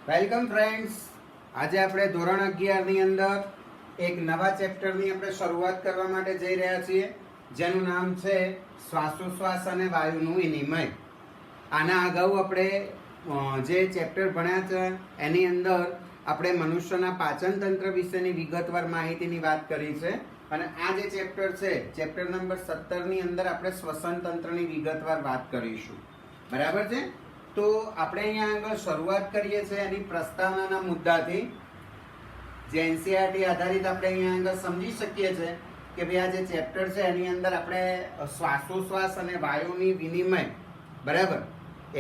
Welcome friends. આજે આપણે ધોરણ 11 ની અંદર એક નવા ચેપ્ટરની આપણે શરૂઆત કરવા માટે જઈ રહ્યા છીએ, જેનું નામ છે શ્વાસોશ્વાસ અને વાયુનું વિનિમય. આના અગાઉ આપણે જે ચેપ્ટર ભણ્યા છે એની અંદર આપણે મનુષ્યના પાચન તંત્ર વિશેની વિગતવાર માહિતીની વાત કરી છે, અને આ જે ચેપ્ટર છે, ચેપ્ટર નંબર 17 ની અંદર આપણે શ્વસન તંત્રની વિગતવાર વાત કરીશું. બરાબર છે? તો આપણે અહીંયા આગળ શરૂઆત કરીએ છીએ એની પ્રસ્તાવનાના મુદ્દાથી. જે એનસીઆરટી આધારિત આપણે અહીંયા આગળ સમજી શકીએ છીએ કે ભાઈ આ જે ચેપ્ટર છે એની અંદર આપણે શ્વાસોશ્વાસ અને વાયુની વિનિમય, બરાબર,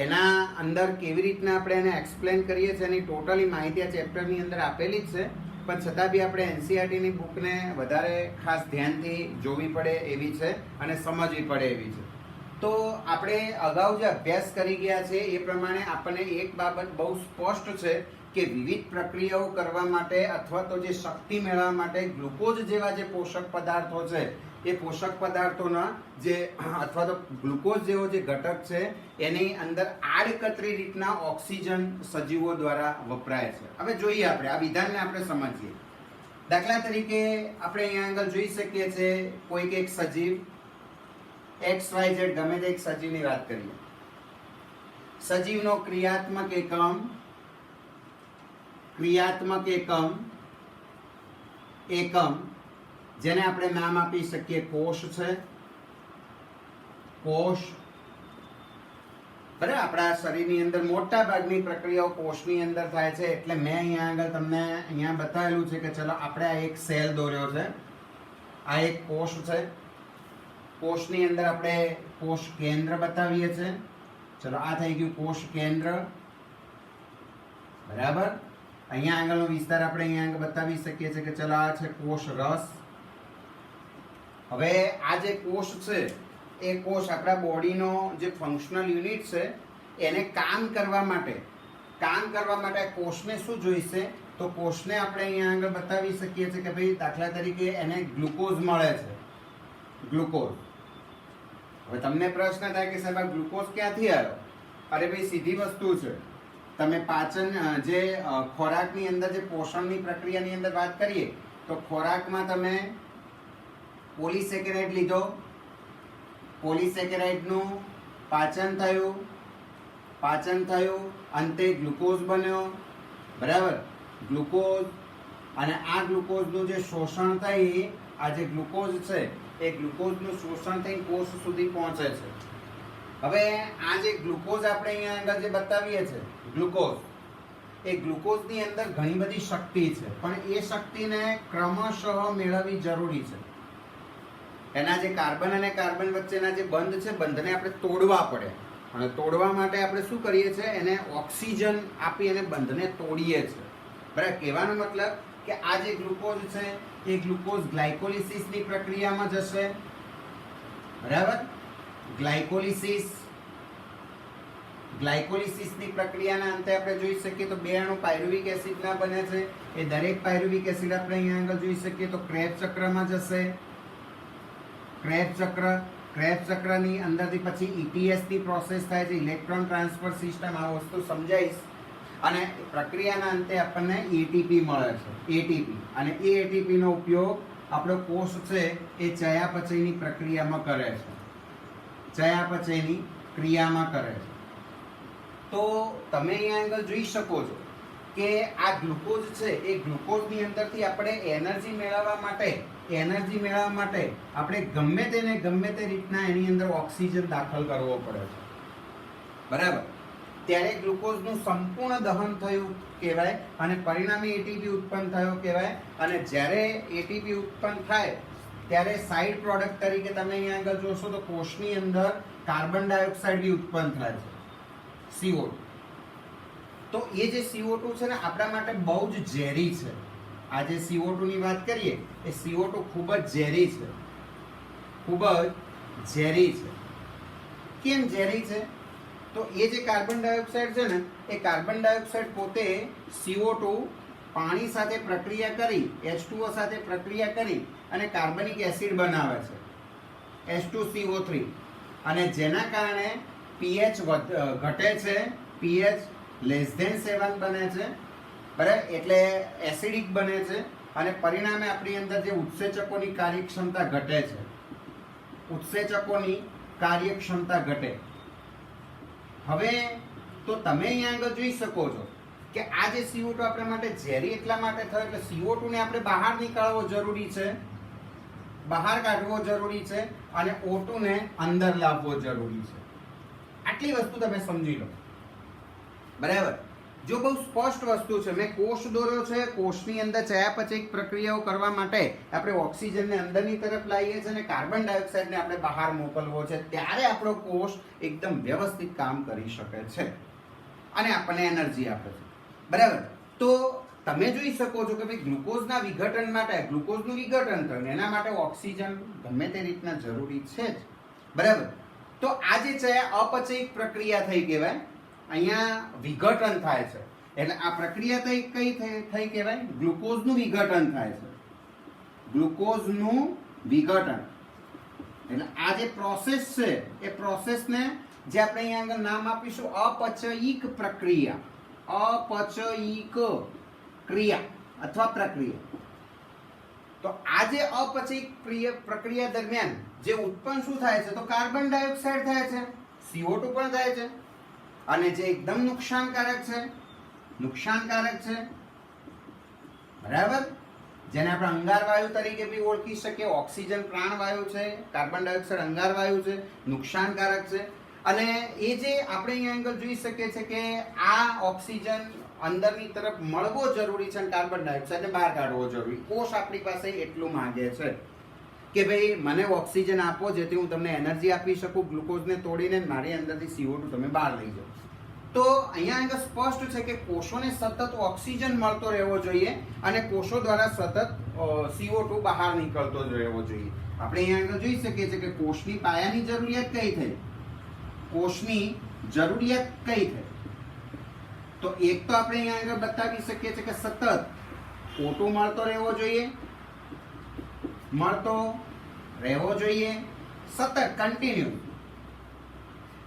એના અંદર કેવી રીતના આપણે એને એક્સપ્લેન કરીએ છીએ એની ટોટલી માહિતી આ ચેપ્ટરની અંદર આપેલી જ છે, પણ છતાં બી આપણે એનસીઆરટીની બુકને વધારે ખાસ ધ્યાનથી જોવી પડે એવી છે અને સમજવી પડે એવી છે. તો આપણે અગાઉ જે અભ્યાસ કરી ગયા છે એ પ્રમાણે આપણને એક બાબત બહુ સ્પષ્ટ છે કે વિવિધ પ્રક્રિયાઓ કરવા માટે અથવા તો જે શક્તિ મેળવવા માટે ગ્લુકોઝ જેવા જે પોષક પદાર્થો છે એ પોષક પદાર્થોના જે અથવા તો ગ્લુકોઝ જેવો જે ઘટક છે એની અંદર આડકતરી રીતના ઓક્સિજન સજીવો દ્વારા વપરાય છે. હવે જોઈએ આપણે આ વિધાનને આપણે સમજીએ. દાખલા તરીકે આપણે અહીંયા આગળ જોઈ શકીએ છીએ કોઈક એક સજીવ XYZ ગમે તે એક સજીવની વાત કરીએ. સજીવનો ક્રિયાત્મક એકમ જેને આપણે નામ આપી શકીએ કોષ છે. કોષ, બરાબર. આપણા શરીરની અંદર મોટા ભાગની પ્રક્રિયાઓ કોષની અંદર થાય છે, એટલે મેં અહીંયા આગળ તમને અહીંયા બતાવેલું છે કે ચલો આપણે આ એક સેલ દોર્યો છે, આ એક કોષ છે. કોષની અંદર આપણે કોષ કેન્દ્ર બતાવીએ છીએ. ચલો આ થઈ ગયું કોષ કેન્દ્ર, બરાબર. અહીંયા આગળનો વિસ્તાર આપણે અહીંયા આગળ બતાવી શકીએ છીએ કે ચલો આ છે કોષ રસ. હવે આ જે કોષ છે એ કોષ આપણા બોડીનો જે ફંક્શનલ યુનિટ છે એને કામ કરવા માટે કોષને શું જોઈશે, તો કોષને આપણે અહીંયા આગળ બતાવી શકીએ છીએ કે ભાઈ દાખલા તરીકે એને ગ્લુકોઝ મળે છે. ગ્લુકોઝ. હવે તમને પ્રશ્ન થાય કે સાહેબ આ ગ્લુકોઝ ક્યાંથી આવ્યો? અરે ભાઈ સીધી વસ્તુ છે. તમે પાચન જે ખોરાકની અંદર જે પોષણની પ્રક્રિયાની અંદર વાત કરીએ તો ખોરાકમાં તમે પોલીસેકેરાઇડ લીધો, પોલીસેકેરાઇડનું પાચન થયું, અંતે ગ્લુકોઝ બન્યો, બરાબર. ગ્લુકોઝ, અને આ ગ્લુકોઝનું જે શોષણ થઈ, આ જે ગ્લુકોઝ છે એ ગ્લુકોઝનું શોષણ થઈ કોષ સુધી પહોંચે છે. હવે આ જે ગ્લુકોઝ આપણે અહીંયા આગળ જે બતાવીએ છીએ ગ્લુકોઝ, એ ગ્લુકોઝની અંદર ઘણી બધી શક્તિ છે, પણ એ શક્તિને ક્રમશઃ મેળવવી જરૂરી છે. એના જે કાર્બન અને કાર્બન વચ્ચેના જે બંધ છે, બંધને આપણે તોડવા પડે, અને તોડવા માટે આપણે શું કરીએ છીએ, એને ઓક્સિજન આપી અને બંધને તોડીએ છીએ. બરાબર. કહેવાનો મતલબ કે આ જે ગ્લુકોઝ છે એ ગ્લુકોઝ ગ્લાયકોલિસિસની પ્રક્રિયામાં જશે, બરાબર. ગ્લાયકોલિસિસની પ્રક્રિયાના અંતે આપણે જોઈ શકીએ તો બે અણુ પાયરુવિક એસિડના બને છે. એ દરેક પાયરુવિક એસિડ આપણે અહીંયા આગળ જોઈ શકીએ તો ક્રેબ્સ ચક્રમાં જશે. ક્રેબ્સ ચક્રની અંદરથી પછી ETS ની પ્રોસેસ થાય છે, ઇલેક્ટ્રોન ટ્રાન્સફર સિસ્ટમ. આ વસ્તુ સમજાઈશ. અને પ્રક્રિયાના અંતે આપણને ATP મળે છે, ATP. અને એ ATP નો ઉપયોગ આપણો કોષ છે એ ચયાપચયની પ્રક્રિયામાં કરે છે. તો તમે અહીંયા આગળ જોઈ શકો છો કે આ ગ્લુકોઝ છે એ ગ્લુકોઝની અંદરથી આપણે એનર્જી મેળવવા માટે આપણે ગમે તે રીતના એની અંદર ઓક્સિજન દાખલ કરવો પડે છે, બરાબર. ત્યારે ગ્લુકોઝનું સંપૂર્ણ દહન થયું કહેવાય અને પરિણામે ATP ઉત્પન્ન થયો કહેવાય. અને જ્યારે ATP ઉત્પન્ન થાય ત્યારે સાઇડ પ્રોડક્ટ તરીકે તમે અહીંયા આગળ જોશો તો કોષની અંદર કાર્બન ડાયોક્સાઇડ બી ઉત્પન્ન થાય છે, CO2. તો એ જે CO2 છે ને આપણા માટે બહુ જ ઝેરી છે. આ જે CO2 ની વાત કરીએ એ CO2 ખૂબ જ ઝેરી છે. કેમ ઝેરી છે? તો એ જે કાર્બન ડાયોક્સાઇડ છે ને એ કાર્બન ડાયોક્સાઇડ પોતે CO2 પાણી સાથે પ્રક્રિયા કરી, H2O સાથે પ્રક્રિયા કરી અને કાર્બનિક એસિડ બનાવે છે, H2CO3. અને જેના કારણે pH ઘટે છે, pH <7 બને છે, બરાબર, એટલે એસિડિક બને છે અને પરિણામે આપણી અંદર જે ઉત્સેચકોની કાર્યક્ષમતા ઘટે છે, ઉત્સેચકોની કાર્યક્ષમતા ઘટે. હવે તો તમે અહીંયા આગળ જોઈ શકો છો કે આ જે CO2 આપણા માટે ઝેરી એટલા માટે થયો એટલે CO2 ને આપણે બહાર નીકાળવો જરૂરી છે, બહાર કાઢવો જરૂરી છે અને O2 ને અંદર લાવવો જરૂરી છે. આટલી વસ્તુ તમે સમજી લો, બરાબર. જો બહુ સ્પષ્ટ વસ્તુ છે, મેં કોષ દોર્યો છે, કોષની અંદર ચયાપચય પ્રક્રિયાઓ કરવા માટે આપણે ઓક્સિજનને અંદરની તરફ લાવીએ છીએ અને કાર્બન ડાયોક્સાઇડને આપણે બહાર મોકલવો છે, ત્યારે આપણો કોષ એકદમ વ્યવસ્થિત કામ કરી શકે છે અને આપણને એનર્જી આપે છે, બરાબર. તો તમે જોઈ શકો છો કે ભાઈ ગ્લુકોઝના વિઘટન માટે, ગ્લુકોઝનું વિઘટન થયું એના માટે ઓક્સિજન ગમે તે રીતના જરૂરી છે જ, બરાબર. તો આ જે ચયા અપચયિક પ્રક્રિયા થઈ કહેવાય, અહીંયા વિઘટન થાય છે એટલે આ પ્રક્રિયા કઈ થઈ કહેવાય? ગ્લુકોઝનું વિઘટન થાય છે, ગ્લુકોઝનું વિઘટન. એટલે આ જે પ્રોસેસ છે એ પ્રોસેસને જે આપણે અહીંયા આગળ નામ આપીશું અપચયિક પ્રક્રિયા, અપચયિક ક્રિયા અથવા પ્રક્રિયા. તો આ જે અપચયિક પ્રક્રિયા દરમિયાન જે ઉત્પન્ન શું થાય છે? તો કાર્બન ડાયોક્સાઇડ થાય છે, CO2 પણ થાય છે અને જે એકદમ નુકસાનકારક છે, બરાબર, જેને આપણે અંગારવાયુ તરીકે બી ઓળખી શકીએ. ઓક્સિજન પ્રાણવાયુ છે, કાર્બન ડાયોક્સાઇડ અંગારવાયુ છે, નુકસાનકારક છે. અને એ જે આપણે અહીંયા આગળ જોઈ શકીએ છીએ કે આ ઓક્સિજન અંદરની તરફ મળવો જરૂરી છે અને કાર્બન ડાયોક્સાઇડને બહાર કાઢવો જરૂરી. કોષ આપણી પાસે એટલું માંગે છે કે ભાઈ મને ઓક્સિજન આપો જેથી હું તમને એનર્જી આપી શકું, ગ્લુકોઝને તોડીને મારી અંદરથી CO2 તમે બહાર લઈ જાઓ. તો અહીંયા આગળ સ્પષ્ટ છે કે કોષોને સતત ઓક્સિજન મળતો રહેવો જોઈએ અને કોષો દ્વારા સતત CO2 બહાર નીકળતો જ રહેવો જોઈએ. આપણે અહીંયા આગળ જોઈ શકીએ છીએ કે કોષની પાયાની જરૂરિયાત કઈ થઈ? કોષની જરૂરિયાત કઈ થઈ? તો એક તો આપણે અહીંયા આગળ બતાવી શકીએ છીએ કે સતત O2 મળતો રહેવો જોઈએ, સતત કન્ટિન્યુ.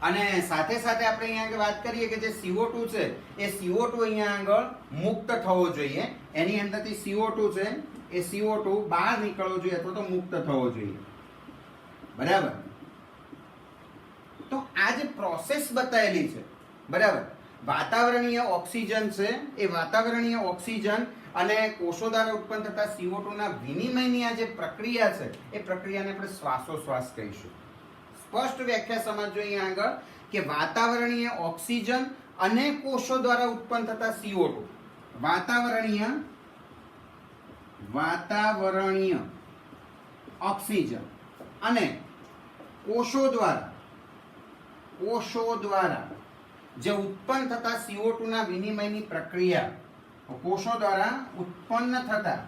અને સાથે સાથે આપણે અહીંયા આગળ વાત કરીએ કે જે CO2 છે એ CO2 અહીંયા આગળ મુક્ત થવો જોઈએ, એની અંદરથી CO2 છે એ CO2 બહાર નીકળવો જોઈએ અથવા તો મુક્ત થવો જોઈએ, બરાબર. તો આ જે પ્રોસેસ બતાવેલી છે, બરાબર, વાતાવરણીય ઓક્સિજન છે, એ વાતાવરણીય ઓક્સિજન અને કોષો દ્વારા ઉત્પન્ન થતા CO2 ના વિનિમયની આ જે પ્રક્રિયા છે એ પ્રક્રિયાને આપણે શ્વાસોશ્વાસ કહીશું. સ્પષ્ટ વ્યાખ્યા સમજજો અહીંયા આગળ કે વાતાવરણીય ઓક્સિજન અને કોષો દ્વારા ઉત્પન્ન થતા CO2, વાતાવરણીય ઓક્સિજન અને કોષો દ્વારા જે ઉત્પન્ન થતા CO2 ના વિનિમયની પ્રક્રિયા, કોષો દ્વારા ઉત્પન્ન થતા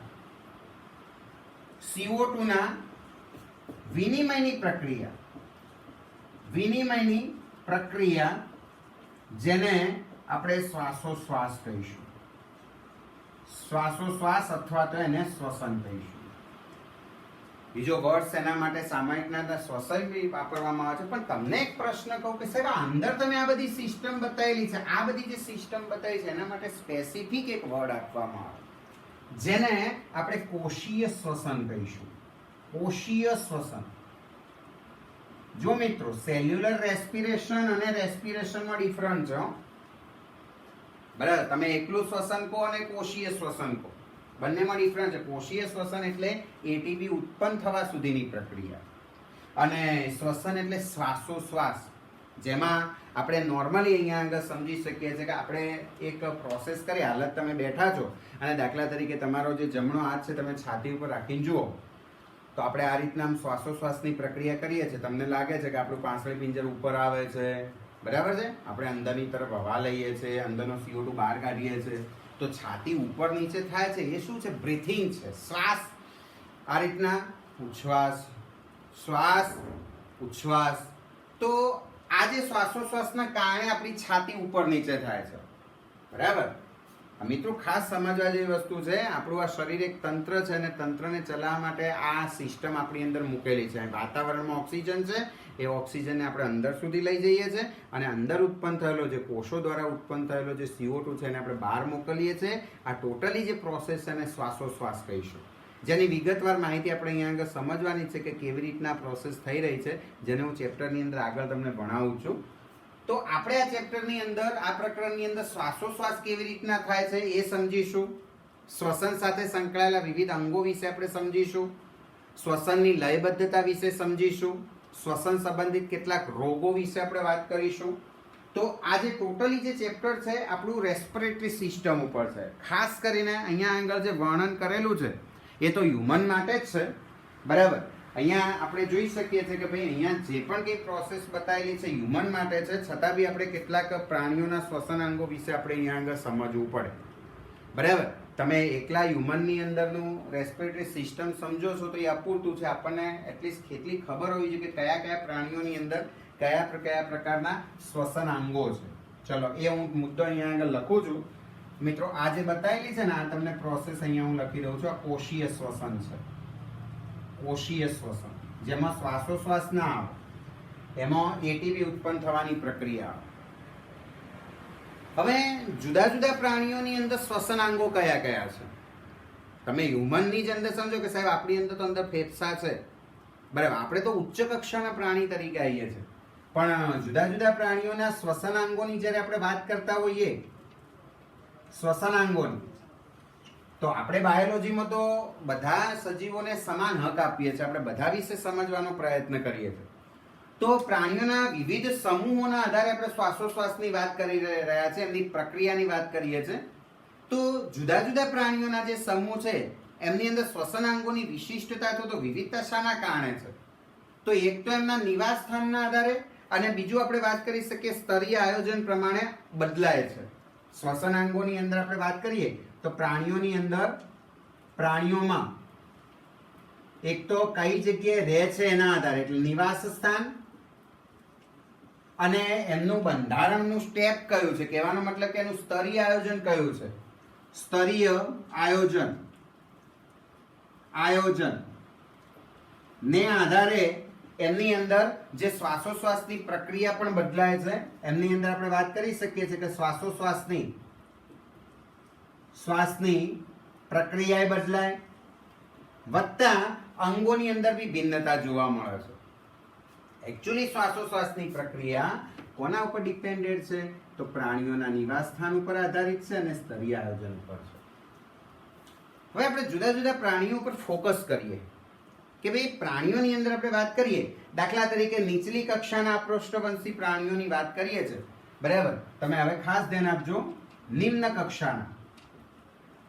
CO2 ના વિનિમયની પ્રક્રિયા જેને આપણે શ્વાસોશ્વાસ કહીશું, શ્વાસોશ્વાસ અથવા તો એને શ્વસન કહીશું. બીજો વર્ડ એના માટે સામાયિકના શ્વસન બી વાપરવામાં આવે છે. પણ તમને એક પ્રશ્ન કહું કે સાહેબ અંદર તમે આ બધી સિસ્ટમ બતાવેલી છે, આ બધી જે સિસ્ટમ બતાવી છે એના માટે સ્પેસિફિક એક વર્ડ આપવામાં આવે જેને આપણે કોષીય શ્વસન કહીશું. કોષીય શ્વસન. જો મિત્રો સેલ્યુલર રેસ્પિરેશન અને રેસ્પિરેશનમાં ડિફરન્ટ છે, બરાબર. તમે એકલું શ્વસન કહો અને કોષીય શ્વસન કહો, બંનેમાં ડિફરન્સ છે. કોષીય શ્વસન એટલે એટીપી ઉત્પન્ન થવા સુધીની પ્રક્રિયા અને શ્વસન એટલે શ્વાસોશ્વાસ, જેમાં આપણે નોર્મલી અહીંયા આગળ સમજી શકીએ છીએ કે આપણે એક પ્રોસેસ કરી, હાલત તમે બેઠા છો અને દાખલા તરીકે તમારો જે જમણો હાથ છે તમે છાતી ઉપર રાખીને જુઓ તો આપણે આ રીતના શ્વાસોશ્વાસની પ્રક્રિયા કરીએ છીએ. તમને લાગે છે કે આપણું પાંસળી પિંજર ઉપર આવે છે, બરાબર છે. આપણે અંદરની તરફ હવા લઈએ છીએ, અંદરનો CO2 બહાર કાઢીએ છીએ. તો છાતી ઉપર નીચે થાય છે એ શું છે? બ્રીથિંગ છે, શ્વાસ. આ રીતના ઉચ્છ્વાસ, શ્વાસ, ઉચ્છ્વાસ. તો આ જે શ્વાસોશ્વાસના કારણે આપણી છાતી ઉપર નીચે થાય છે, બરાબર. મિત્રો ખાસ સમજવા જેવી વસ્તુ છે, આપણું આ શરીર એક તંત્ર છે અને તંત્રને ચલાવવા માટે આ સિસ્ટમ આપણી અંદર મૂકેલી છે. વાતાવરણમાં ઓક્સિજન છે, એ ઓક્સિજનને આપણે અંદર સુધી લઈ જઈએ છીએ અને અંદર ઉત્પન્ન થયેલો જે કોષો દ્વારા ઉત્પન્ન થયેલો જે CO2 છે એને આપણે બહાર મોકલીએ છીએ. આ ટોટલી જે પ્રોસેસ છે એને શ્વાસોશ્વાસ કહીશું, જેની વિગતવાર માહિતી આપણે અહીંયા આગળ સમજવાની છે કે કેવી રીતના પ્રોસેસ થઈ રહી છે, જેને હું ચેપ્ટરની અંદર આગળ તમને ભણાવું છું. તો આપણે આ ચેપ્ટરની અંદર આ પ્રકરણની અંદર શ્વાસોશ્વાસ કેવી રીતના થાય છે એ સમજીશું. શ્વસન સાથે સંકળાયેલા વિવિધ અંગો વિશે આપણે સમજીશું. શ્વસનની લયબદ્ધતા વિશે સમજીશું. શ્વસન સંબંધિત કેટલાક રોગો વિશે આપણે વાત કરીશું. તો આ જે ટોટલી જે ચેપ્ટર છે આપણું રેસ્પિરેટરી સિસ્ટમ ઉપર છે. ખાસ કરીને અહીંયા આગળ જે વર્ણન કરેલું છે એ તો હ્યુમન માટે જ છે, બરાબર. અહીંયા આપણે જોઈ શકીએ છીએ કે ભાઈ અહીંયા જે પણ કંઈ પ્રોસેસ બતાવેલી છે હ્યુમન માટે છે, છતાં બી આપણે કેટલાક પ્રાણીઓના શ્વસન અંગો વિશે આપણે અહીંયા આગળ સમજવું પડે, બરાબર. તમે એકલા હ્યુમનની અંદરનું રેસ્પિરેટરી સિસ્ટમ સમજો છો તો એ અપૂરતું છે. આપણને એટલીસ્ટ કેટલી ખબર હોવી જોઈએ કે કયા કયા પ્રાણીઓની અંદર કયા કયા પ્રકારના શ્વસન અંગો છે. ચલો એ હું મુદ્દો અહીંયા આગળ લખું છું. મિત્રો આ જે બતાવેલી છે ને આ તમને પ્રોસેસ અહીંયા હું લખી દઉં છું. આ કોષીય શ્વસન છે. કોષીય શ્વસન જેમાં શ્વાસોશ્વાસ ના આવે, એમાં એટીપી ઉત્પન્ન થવાની પ્રક્રિયા આવે. હવે જુદા જુદા પ્રાણીઓની અંદર શ્વસનાંગો કયા કયા છે? તમે હ્યુમનની જ અંદર સમજો કે સાહેબ આપણી અંદર તો અંદર ફેફસા છે, બરાબર. આપણે તો ઉચ્ચ કક્ષાના પ્રાણી તરીકે આવીએ છીએ, પણ જુદા જુદા પ્રાણીઓના શ્વસનાંગોની જ્યારે આપણે વાત કરતા હોઈએ શ્વસનાંગોની, તો આપણે બાયોલોજીમાં તો બધા સજીવોને સમાન હક આપીએ છીએ. આપણે બધા વિશે સમજવાનો પ્રયત્ન કરીએ છીએ. તો પ્રાણીઓના વિવિધ સમૂહોના આધારે આપણે શ્વાસોશ્વાસની વાત કરી રહ્યા છે, એમની પ્રક્રિયાની વાત કરીએ છીએ. તો જુદા જુદા પ્રાણીઓના જે સમૂહ છે એમની અંદર શ્વસનાંગોની વિશિષ્ટતા તો વિવિધતા શાના કારણે છે? તો એક તો એમના નિવાસ સ્થાનના આધારે, અને બીજું આપણે વાત કરી શકીએ સ્તરીય આયોજન પ્રમાણે બદલાય છે. શ્વસનાંગોની અંદર આપણે વાત કરીએ તો પ્રાણીઓની અંદર પ્રાણીઓમાં એક તો કઈ જગ્યાએ રહે છે એના આધારે, એટલે નિવાસ સ્થાન અને એમનું બંધારણનું સ્ટેપ કયું છે, કહેવાનો મતલબ કે એનું સ્તરીય આયોજન કયું છે. સ્તરીય આયોજન ને આધારે એમની અંદર જે શ્વાસોશ્વાસની પ્રક્રિયા પણ બદલાય છે. એમની અંદર આપણે વાત કરી શકીએ છીએ કે શ્વાસની પ્રક્રિયા બદલાય, વત્તા અંગોની અંદર બી ભિન્નતા જોવા મળે છે. એકચ્યુઅલી શ્વાસોશ્વાસની પ્રક્રિયા કોના ઉપર ડિપેન્ડેડ છે? તો પ્રાણીઓના નિવાસ સ્થાન ઉપર આધારિત છે અને સ્તરીય આયોજન ઉપર છે. હવે આપણે જુદા જુદા પ્રાણીઓ પર ફોકસ કરીએ કે ભાઈ પ્રાણીઓની અંદર આપણે વાત કરીએ, દાખલા તરીકે નીચલી કક્ષાના અપૃષ્ઠવંશી પ્રાણીઓની વાત કરીએ છીએ, બરાબર. તમે હવે ખાસ ધ્યાન આપજો. નિમ્ન કક્ષાના,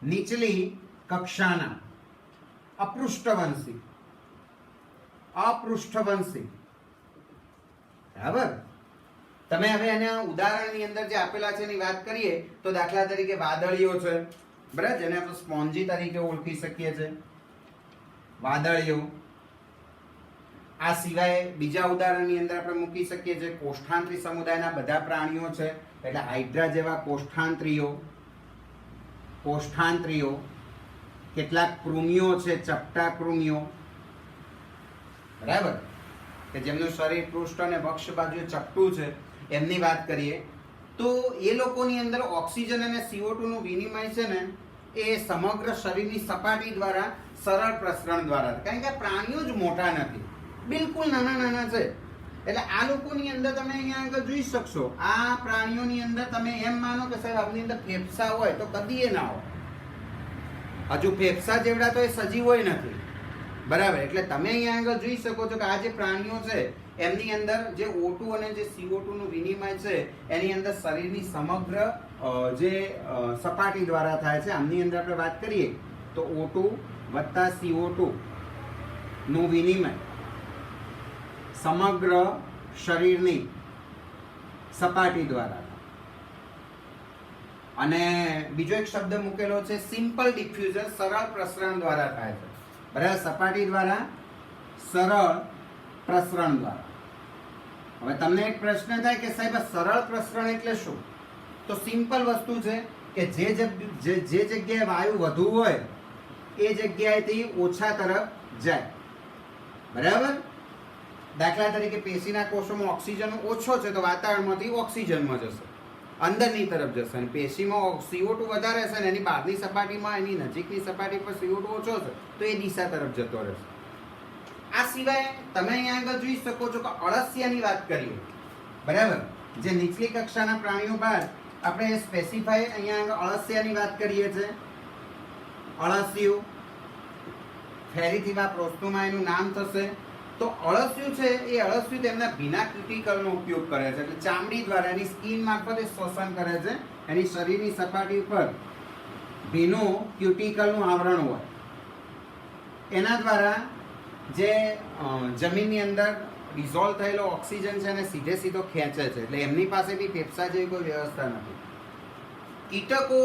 નીચલી કક્ષાના અપૃષ્ઠવંશી, બરાબર. તમે હવે એના ઉદાહરણની અંદર જે આપેલા છે એની વાત કરીએ તો દાખલા તરીકે વાદળીઓ છે, બરાબર, જેને આપણે સ્પોન્જી તરીકે ઓળખી શકીએ છીએ, વાદળીઓ. આ સિવાય બીજા ઉદાહરણની અંદર આપણે મૂકી શકીએ છીએ કોષ્ઠાંત્રી સમુદાયના બધા પ્રાણીઓ છે, એટલે હાઇડ્રા જેવા કોષ્ઠાંત્રીઓ, કેટલાક કૃમિઓ છે, ચપટા કૃમિઓ, બરાબર, કે જેમનું શરીર પૃષ્ઠ અને વક્ષ બાજુએ ચપટું છે, એમની વાત કરીએ તો એ લોકોની અંદર ઓક્સિજન અને CO2 નું વિનિમય છે ને એ સમગ્ર શરીરની સપાટી દ્વારા સરળ પ્રસરણ દ્વારા, કારણ કે પ્રાણીઓ જ મોટા નથી, બિલકુલ નાના નાના છે. એટલે આ લોકોની અંદર તમે અહીંયા આગળ જોઈ શકશો, આ પ્રાણીઓની અંદર તમે એમ માનો કે સાહેબ આપની અંદર ફેફસા હોય તો કદી એ ના હોય. હજુ ફેફસા જેવડા તો એ સજીવો નથી, બરાબર. એટલે તમે અહીંયા આગળ જોઈ શકો છો કે આ જે પ્રાણીઓ છે એમની અંદર જે O2 અને જે CO2 નું વિનિમય છે એની અંદર શરીરની સમગ્ર જે સપાટી દ્વારા થાય છે. આમની અંદર આપણે વાત કરીએ તો O2 વત્તા CO2 નું વિનિમય સમગ્ર શરીરની સપાટી દ્વારા, અને બીજો એક શબ્દ મૂકેલો છે સિમ્પલ ડિફ્યુઝન, સરળ પ્રસરણ દ્વારા થાય છે, બરાબર. સપાટી દ્વારા, સરળ પ્રસરણ દ્વારા. હવે તમને એક પ્રશ્ન થાય કે સાહેબ સરળ પ્રસરણ એટલે શું? તો સિમ્પલ વસ્તુ છે કે જે જગ્યાએ વાયુ વધુ હોય એ જગ્યાએથી ઓછા તરફ જાય, બરાબર. દાખલા તરીકે પેશીના કોષોમાં ઓક્સિજન ઓછો છે તો વાતાવરણમાંથી ઓક્સિજનમાં જશે, અંદરની તરફ જશે, અને પેશીમાં CO2 વધારે છે ને એની બહારની સપાટીમાં એની નજીકની સપાટી પર CO2 ઓછો છે તો એ દિશા તરફ જતો રહેશે. આ સિવાય તમે અહીંયા આગળ જોઈ શકો છો કે અળસિયાની વાત કરીએ, બરાબર, જે નીચલી કક્ષાના પ્રાણીઓ બાદ આપણે સ્પેસિફાઈ અહીંયા આગળ અળસિયાની વાત કરીએ છીએ. અળસિયું ફેરીથી પ્રોસ્ટોમાં એનું નામ થશે. તો અળસિયું છે એ અળસિયું તેમના ભીના ક્યુટિકલનો ઉપયોગ કરે છે, એટલે ચામડી દ્વારા એની સ્કિન મારફતે શ્વસન કરે છે. એની શરીરની સપાટી ઉપર ભીનું ક્યુટિકલનું આવરણ હોય, એના દ્વારા જે જમીનની અંદર ડિઝોલ્વ થયેલો ઓક્સિજન છે એને સીધે સીધો ખેંચે છે, એટલે એમની પાસે બી ફેફસા જેવી કોઈ વ્યવસ્થા નથી. કીટકો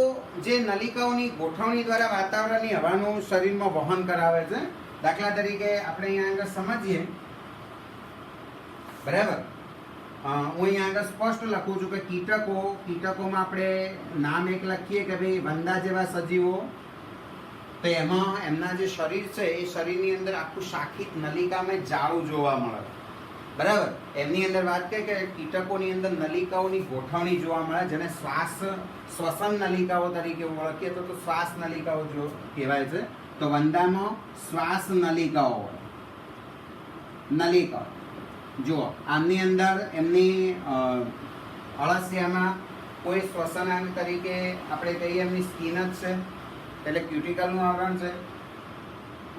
જે નલિકાઓની ગોઠવણી દ્વારા વાતાવરણની હવાનું શરીરમાં વહન કરાવે છે. દાખલા તરીકે આપણે અહીંયા આગળ સમજીએ, બરાબર, હું અહીંયા આગળ સ્પષ્ટ લખું છું કે કીટકોમાં આપણે નામ એક લખીએ કે ભાઈ વંદા જેવા સજીવો, તો એમાં એમના જે શરીર છે એ શરીરની અંદર આખું શાખિત નલિકામાં જાળું જોવા મળે, બરાબર. એમની અંદર વાત કરીએ કે કીટકોની અંદર નલિકાઓની ગોઠવણી જોવા મળે, જેને શ્વસન નલિકાઓ તરીકે ઓળખીએ તો શ્વાસ નલિકાઓ જો કહેવાય છે. તો વંદામાં શ્વાસ નલિકાઓ હોય, નલિકાઓ જુઓ, આમની અંદર એમની અળસિયામાં કોઈ શ્વસનાંગ તરીકે આપણે કહીએ એમની સ્કિન જ છે, એટલે ક્યુટિકલનું આવરણ છે.